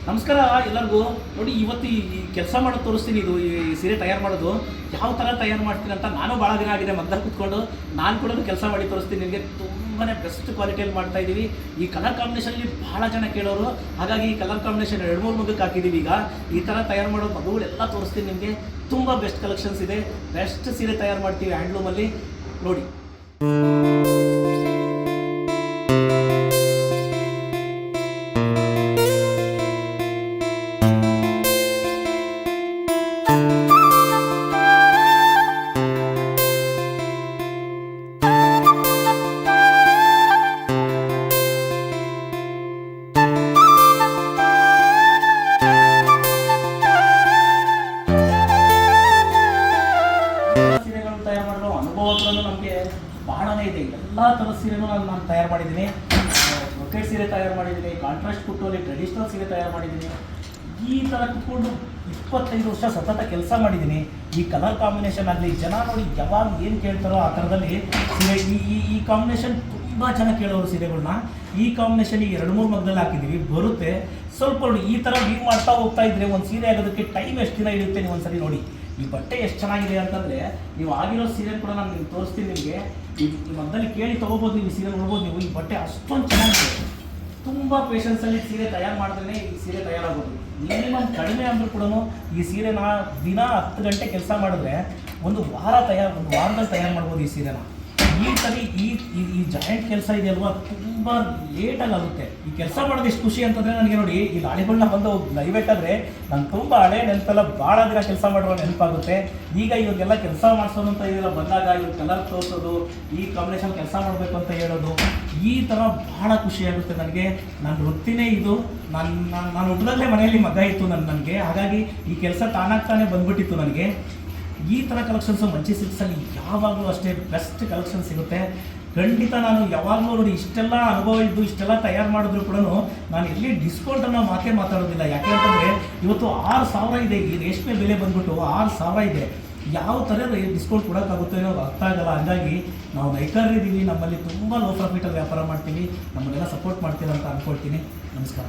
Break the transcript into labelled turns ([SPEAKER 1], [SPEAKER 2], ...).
[SPEAKER 1] ನಮಸ್ಕಾರ ಎಲ್ಲರಿಗೂ. ನೋಡಿ, ಇವತ್ತು ಈ ಕೆಲಸ ಮಾಡೋದು ತೋರಿಸ್ತೀನಿ. ಇದು ಈ ಸೀರೆ ತಯಾರು ಮಾಡೋದು ಯಾವ ಥರ ತಯಾರು ಮಾಡ್ತೀನಿ ಅಂತ ನಾನು ಭಾಳ ದಿನ ಆಗಿದೆ ಮಗ್ದಾಗ ಕೂತ್ಕೊಂಡು ನಾನು ಕೂಡ ಕೆಲಸ ಮಾಡಿ ತೋರಿಸ್ತೀನಿ ನಿಮಗೆ. ತುಂಬಾ ಬೆಸ್ಟ್ ಕ್ವಾಲಿಟಿಯಲ್ಲಿ ಮಾಡ್ತಾ ಇದ್ದೀವಿ. ಈ ಕಲರ್ ಕಾಂಬಿನೇಷನಲ್ಲಿ ಭಾಳ ಜನ ಕೇಳೋರು, ಹಾಗಾಗಿ ಈ ಕಲರ್ ಕಾಂಬಿನೇಷನ್ 2-3 ಮಗಕ್ಕೆ ಹಾಕಿದ್ದೀವಿ. ಈಗ ಈ ಥರ ತಯಾರು ಮಾಡೋ ಮಗುಗಳೆಲ್ಲ ತೋರಿಸ್ತೀನಿ ನಿಮಗೆ. ತುಂಬ ಬೆಸ್ಟ್ ಕಲೆಕ್ಷನ್ಸ್ ಇದೆ. ಬೆಸ್ಟ್ ಸೀರೆ ತಯಾರು ಮಾಡ್ತೀವಿ ಹ್ಯಾಂಡ್ಲೂಮಲ್ಲಿ. ನೋಡಿ, ತಯಾರು ಮಾಡೋ ಅನುಭವ ನಮಗೆ ಬಹಳನೇ ಇದೆ. ಎಲ್ಲ ಥರದ ಸೀರೆನೂ ನಾನು ತಯಾರು ಮಾಡಿದ್ದೀನಿ. ಬ್ರೊಕೆಟ್ ಸೀರೆ ತಯಾರು ಮಾಡಿದ್ದೀನಿ, ಕಾಂಟ್ರಾಸ್ಟ್ ಕುಟ್ಟುವಲ್ಲಿ ಟ್ರೆಡಿಷ್ನಲ್ ಸೀರೆ ತಯಾರು ಮಾಡಿದ್ದೀನಿ. ಈ ಥರ ಕುತ್ಕೊಂಡು 25 ವರ್ಷ ಸತತ ಕೆಲಸ ಮಾಡಿದ್ದೀನಿ. ಈ ಕಲರ್ ಕಾಂಬಿನೇಷನ್ ಆಗಲಿ, ಜನ ನೋಡಿ ಯಾವಾಗ ಏನು ಕೇಳ್ತಾರೋ ಆ ಥರದಲ್ಲಿ ಸೀರೆ ಈ ಕಾಂಬಿನೇಷನ್ ತುಂಬ ಜನ ಕೇಳೋರು ಸೀರೆಗಳನ್ನ. ಈ ಕಾಂಬಿನೇಷನ್ ಈಗ 2-3 ಮಗ್ದಲ್ಲಿ ಹಾಕಿದ್ದೀವಿ, ಬರುತ್ತೆ. ಸ್ವಲ್ಪ ನೋಡಿ, ಈ ಥರ ವೀವ್ ಮಾಡ್ತಾ ಹೋಗ್ತಾ ಇದ್ರೆ ಒಂದು ಸೀರೆ ಆಗೋದಕ್ಕೆ ಟೈಮ್ ಎಷ್ಟು ದಿನ ಇರುತ್ತೆ ನೀವು ಒಂದ್ಸರಿ ನೋಡಿ. ಈ ಬಟ್ಟೆ ಎಷ್ಟು ಚೆನ್ನಾಗಿದೆ ಅಂತಂದರೆ, ನೀವು ಆಗಿರೋ ಸೀರೆ ಕೂಡ ನಾನು ನಿಮ್ಗೆ ತೋರಿಸ್ತೀನಿ. ನಿಮಗೆ ಈ ಮಧ್ಯದಲ್ಲಿ ಕೇಳಿ ತೊಗೋಬೋದು, ನೀವು ಸೀರೆ ನೋಡ್ಬೋದು. ನೀವು ಈ ಬಟ್ಟೆ ಅಷ್ಟೊಂದು ಚೆನ್ನಾಗಿದೆ. ತುಂಬ ಪೇಷನ್ಸಲ್ಲಿ ಸೀರೆ ತಯಾರು ಮಾಡಿದ್ರೆ ಈ ಸೀರೆ ತಯಾರಾಗೋದು. ಮಿನಿಮಮ್ ಕಡಿಮೆ ಅಂದರೂ ಕೂಡ ಈ ಸೀರೆನ ದಿನ 10 ಗಂಟೆ ಕೆಲಸ ಮಾಡಿದ್ರೆ ಒಂದು ವಾರದಲ್ಲಿ ತಯಾರು ಮಾಡ್ಬೋದು ಈ ಸೀರೆನ. ಈ ಸರಿ ಈ ಜಾಯಿಂಟ್ ಕೆಲಸ ಇದೆ ಅಲ್ವಾ, ತುಂಬ ಲೇಟಾಗಿ ಆಗುತ್ತೆ. ಈ ಕೆಲಸ ಮಾಡೋದು ಎಷ್ಟು ಖುಷಿ ಅಂತಂದರೆ ನನಗೆ ನೋಡಿ, ಈ ಲಾಳಿಗಳನ್ನ ಬಂದು ನೈಬೇಕಾದ್ರೆ ನಾನು ತುಂಬ ಹಳೆ ನೆನಪೆಲ್ಲ ಭಾಳ ದಿನ ಕೆಲಸ ಮಾಡುವ ನೆನಪಾಗುತ್ತೆ. ಈಗ ಇವಾಗೆಲ್ಲ ಕೆಲಸ ಮಾಡಿಸೋದು ಅಂತ ಇದೆಲ್ಲ ಬಂದಾಗ ಇವಾಗ ಕಲರ್ ತೋರಿಸೋದು, ಈ ಕಾಂಬಿನೇಷನ್ ಕೆಲಸ ಮಾಡಬೇಕು ಅಂತ ಹೇಳೋದು, ಈ ಥರ ಭಾಳ ಖುಷಿಯಾಗುತ್ತೆ ನನಗೆ. ನನ್ನ ವೃತ್ತಿನೇ ಇದು. ನಾನು ಹುಡುಗಲ್ಲೇ ಮನೆಯಲ್ಲಿ ಮಗ ಇತ್ತು ನನಗೆ, ಹಾಗಾಗಿ ಈ ಕೆಲಸ ತಾನಾಗ್ತಾನೆ ಬಂದ್ಬಿಟ್ಟಿತ್ತು ನನಗೆ. ಈ ಥರ ಕಲೆಕ್ಷನ್ಸು ಮಂಚಿ ಸಿಲ್ಕ್ಸಲ್ಲಿ ಯಾವಾಗಲೂ ಅಷ್ಟೇ ಬೆಸ್ಟ್ ಕಲೆಕ್ಷನ್ ಸಿಗುತ್ತೆ ಖಂಡಿತ. ನಾನು ಯಾವಾಗಲೂ ನೋಡಿ, ಇಷ್ಟೆಲ್ಲ ಅನುಭವ ಇದ್ದು ಇಷ್ಟೆಲ್ಲ ತಯಾರು ಮಾಡಿದ್ರು ಕೂಡ ನಾನು ಎಲ್ಲಿ ಡಿಸ್ಕೌಂಟನ್ನು ಮಾತಾಡೋದಿಲ್ಲ. ಯಾಕೆ ಅಂತಂದರೆ ಇವತ್ತು 6,000 ಇದೆ ಈ ರೇಷ್ಮೆ ಬೆಲೆ ಬಂದ್ಬಿಟ್ಟು 6,000 ಇದೆ. ಯಾವ ಥರ ಡಿಸ್ಕೌಂಟ್ ಕೊಡೋಕ್ಕಾಗುತ್ತೆ ಅನ್ನೋದು ಅರ್ಥ ಆಗಲ್ಲ. ಹಾಗಾಗಿ ನಾವು ರೈತರಿದ್ದೀವಿ, ನಮ್ಮಲ್ಲಿ ತುಂಬ ಲೋ ಪ್ರಾಫಿಟಲ್ಲಿ ವ್ಯಾಪಾರ ಮಾಡ್ತೀವಿ. ನಮ್ಮನ್ನೆಲ್ಲ ಸಪೋರ್ಟ್ ಮಾಡ್ತೀರ ಅಂತ ಅಂದ್ಕೊಳ್ತೀನಿ. ನಮಸ್ಕಾರ.